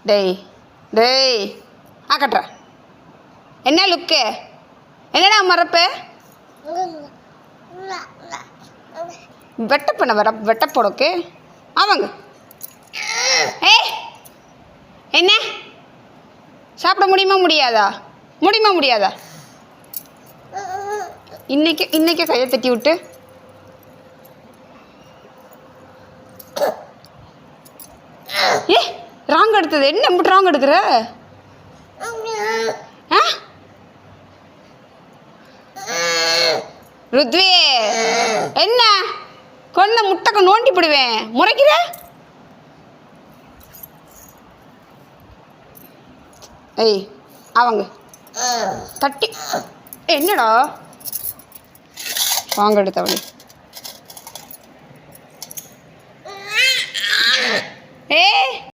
டேய் டேய் கட்டுற என்ன லுக்கு? என்னடா மறப்பு? வெட்ட பண்ண வர வெட்ட போடக்கு ஆமாங்க. என்ன சாப்பிட முடியுமா முடியாதா? முடியாதா? இன்னைக்கே கையை தட்டி விட்டு ராங் எடுத்தது என்ன இப்படி ராங் எடுக்கிற? ருத்வி என்ன கொன்ன முட்டைக்கு நோண்டி போடுவேன் முறைக்கிற? அவங்க தட்டி என்னடா வாங்க எடுத்தவனே